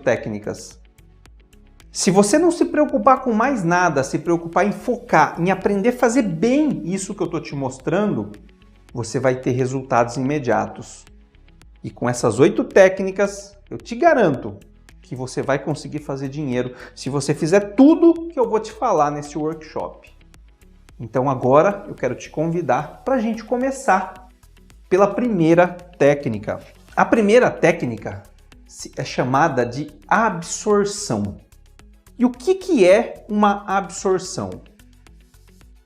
técnicas. Se você não se preocupar com mais nada, se preocupar em focar, em aprender a fazer bem isso que eu estou te mostrando, você vai ter resultados imediatos. E com essas 8 técnicas, eu te garanto que você vai conseguir fazer dinheiro se você fizer tudo que eu vou te falar nesse workshop. Então agora eu quero te convidar para a gente começar pela primeira técnica. A primeira técnica é chamada de absorção. E o que é uma absorção?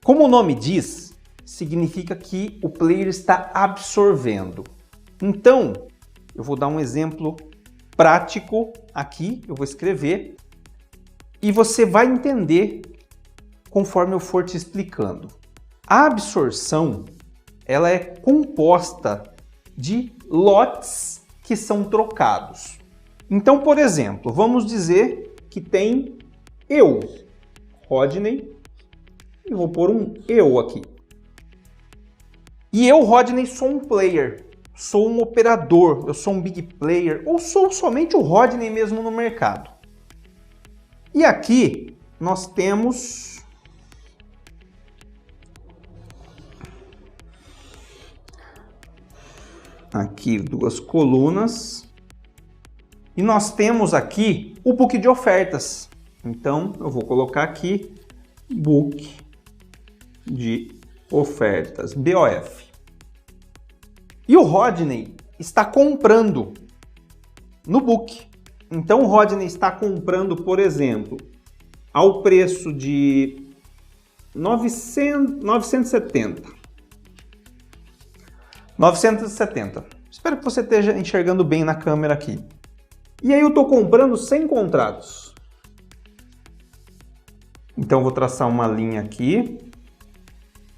Como o nome diz, significa que o player está absorvendo. Então, eu vou dar um exemplo prático aqui, eu vou escrever, e você vai entender conforme eu for te explicando. A absorção, ela é composta de lotes que são trocados. Então, por exemplo, vamos dizer que tem eu, Rodney, e vou pôr um eu aqui. E eu, Rodney, sou um player, sou um operador, eu sou um big player, ou sou somente o Rodney mesmo no mercado. E aqui nós temos aqui 2 colunas e nós temos aqui o book de ofertas. Então eu vou colocar aqui book de ofertas, BOF. E o Rodney está comprando no book. Então o Rodney está comprando, por exemplo, ao preço de 970. Espero que você esteja enxergando bem na câmera aqui. E aí eu estou comprando 100 contratos. Então eu vou traçar uma linha aqui.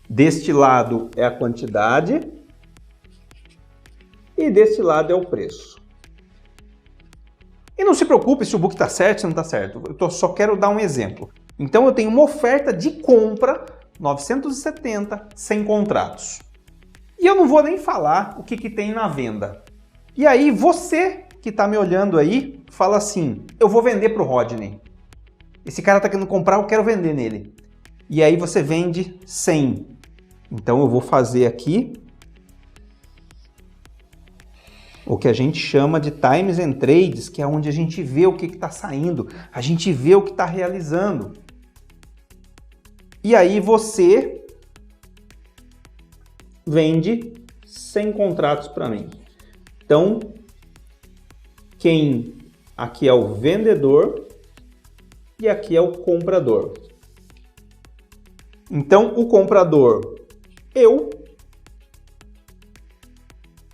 Deste lado é a quantidade e deste lado é o preço. E não se preocupe se o book está certo ou não está certo. Eu só quero dar um exemplo. Então eu tenho uma oferta de compra 970, 100 contratos. E eu não vou nem falar o que tem na venda. E aí você que está me olhando aí, fala assim, eu vou vender para o Rodney. Esse cara está querendo comprar, eu quero vender nele. E aí você vende 100. Então eu vou fazer aqui o que a gente chama de times and trades, que é onde a gente vê o que está saindo, a gente vê o que está realizando. E aí você vende 100 contratos para mim. Então, quem aqui é o vendedor e aqui é o comprador. Então, o comprador, eu,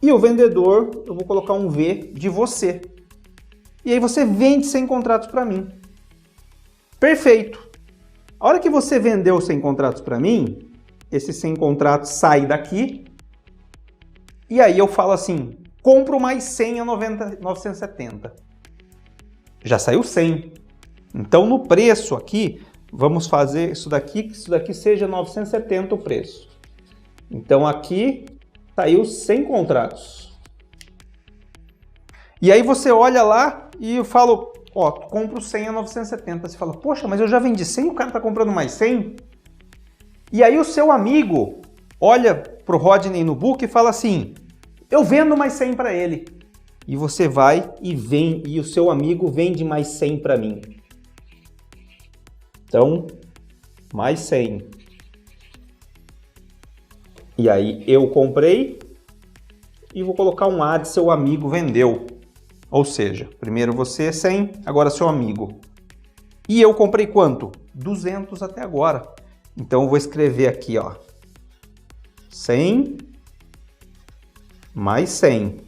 e o vendedor, eu vou colocar um V de você. E aí você vende 100 contratos para mim. Perfeito. A hora que você vendeu 100 contratos para mim, esses 100 contratos saem daqui. E aí eu falo assim, compro mais 100 a 970. Já saiu 100. Então no preço aqui, vamos fazer isso daqui, que isso daqui seja 970 o preço. Então aqui saiu 100 contratos. E aí você olha lá e eu falo, ó, compro 100 a 970. Você fala, poxa, mas eu já vendi 100, o cara tá comprando mais 100? E aí o seu amigo olha pro Rodney no book e fala assim, eu vendo mais 100 para ele. E você vai e vem, e o seu amigo vende mais 100 para mim. Então, mais 100. E aí eu comprei e vou colocar um A de seu amigo vendeu. Ou seja, primeiro você 100, agora seu amigo. E eu comprei quanto? 200 até agora. Então eu vou escrever aqui, ó, 100 mais 100.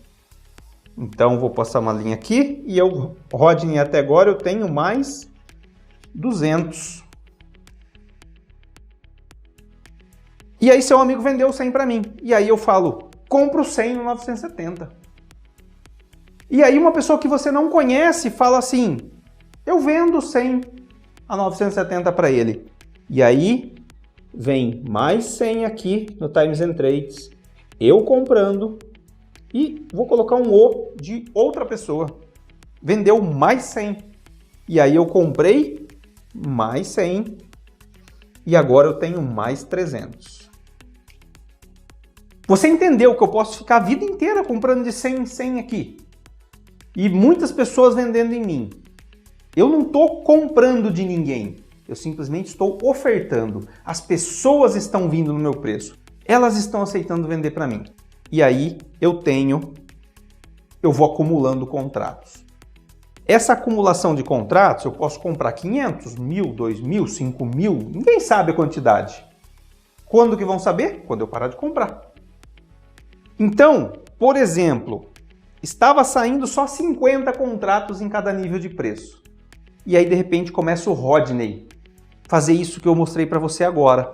Então vou passar uma linha aqui e eu, Rodney, até agora eu tenho mais 200. E aí seu amigo vendeu 100 para mim. E aí eu falo, compro 100 no 970. E aí uma pessoa que você não conhece fala assim, eu vendo 100 a 970 para ele. E aí vem mais 100 aqui no Times and Trades, eu comprando, e vou colocar um O de outra pessoa. vendeu mais 100. E aí eu comprei mais 100 e agora eu tenho mais 300. Você entendeu que eu posso ficar a vida inteira comprando de 100 em 100 aqui? E muitas pessoas vendendo em mim. Eu não estou comprando de ninguém, eu simplesmente estou ofertando. As pessoas estão vindo no meu preço, elas estão aceitando vender para mim. E aí eu vou acumulando contratos. Essa acumulação de contratos, eu posso comprar 500, 1.000, 2.000, 5.000, ninguém sabe a quantidade. Quando que vão saber? Quando eu parar de comprar. Então, por exemplo, estava saindo só 50 contratos em cada nível de preço. E aí, de repente, começa o Rodney fazer isso que eu mostrei para você agora.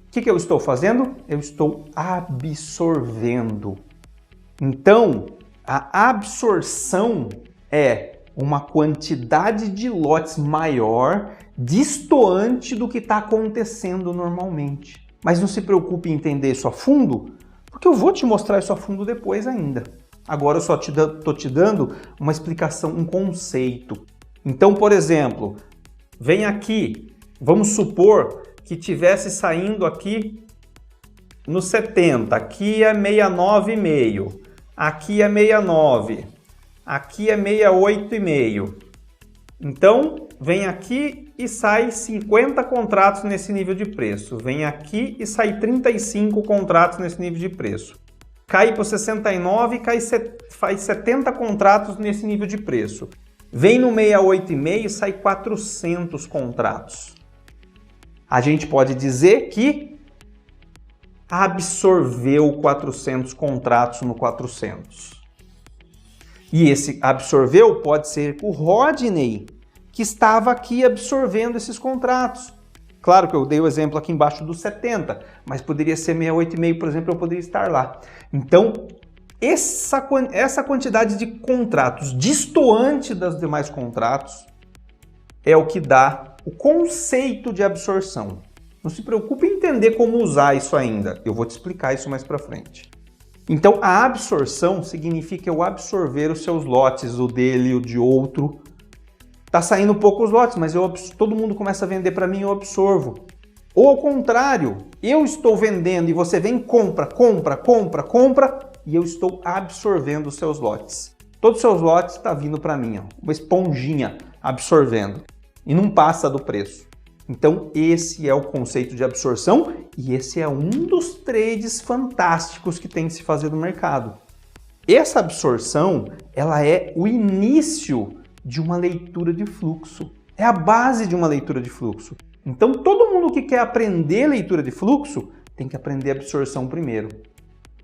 O que eu estou fazendo? Eu estou absorvendo. Então, a absorção é uma quantidade de lotes maior, destoante do que está acontecendo normalmente. Mas não se preocupe em entender isso a fundo, porque eu vou te mostrar isso a fundo depois ainda. Agora eu só estou te dando uma explicação, um conceito. Então, por exemplo, vem aqui, vamos supor que tivesse saindo aqui no 70, aqui é 69,5, aqui é 69, aqui é 68,5. Então, vem aqui e sai 50 contratos nesse nível de preço. Vem aqui e sai 35 contratos nesse nível de preço. Cai para 69 e faz 70 contratos nesse nível de preço. Vem no 68,5 e sai 400 contratos. A gente pode dizer que absorveu 400 contratos no 400. E esse absorveu pode ser o Rodney, que estava aqui absorvendo esses contratos. Claro que eu dei o exemplo aqui embaixo dos 70, mas poderia ser 68,5, por exemplo, eu poderia estar lá. Então, essa quantidade de contratos destoante dos demais contratos é o que dá o conceito de absorção. Não se preocupe em entender como usar isso ainda, eu vou te explicar isso mais para frente. Então, a absorção significa eu absorver os seus lotes, o dele, o de outro. Tá saindo poucos lotes, mas todo mundo começa a vender para mim e eu absorvo. Ou ao contrário, eu estou vendendo e você vem, compra, e eu estou absorvendo os seus lotes. Todos os seus lotes estão vindo para mim, ó, uma esponjinha absorvendo. E não passa do preço. Então esse é o conceito de absorção e esse é um dos trades fantásticos que tem que se fazer no mercado. Essa absorção, ela é o início de uma leitura de fluxo. É a base de uma leitura de fluxo. Então todo mundo que quer aprender leitura de fluxo tem que aprender absorção primeiro.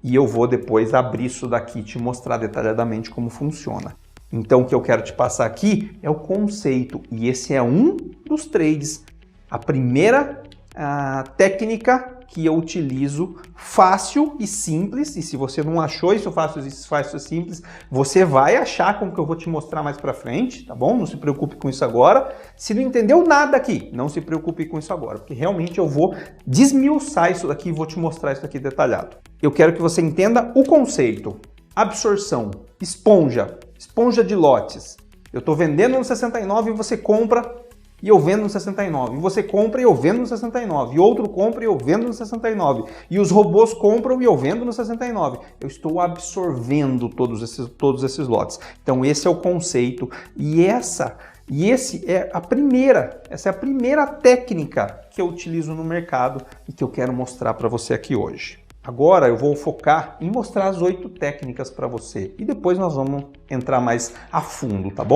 E eu vou depois abrir isso daqui e te mostrar detalhadamente como funciona. Então o que eu quero te passar aqui é o conceito e esse é um dos trades. A primeira técnica que eu utilizo, fácil e simples, e se você não achou isso fácil e simples, você vai achar como que eu vou te mostrar mais pra frente, tá bom? Não se preocupe com isso agora. Se não entendeu nada aqui, não se preocupe com isso agora, porque realmente eu vou desmiuçar isso daqui e vou te mostrar isso daqui detalhado. Eu quero que você entenda o conceito. Absorção, esponja de lotes. Eu estou vendendo no 69 e você compra e eu vendo no 69. E você compra e eu vendo no 69. E outro compra e eu vendo no 69. E os robôs compram e eu vendo no 69. Eu estou absorvendo todos esses lotes. Então esse é o conceito. Essa é a primeira técnica que eu utilizo no mercado e que eu quero mostrar para você aqui hoje. Agora eu vou focar em mostrar as 8 técnicas para você. E depois nós vamos entrar mais a fundo, tá bom?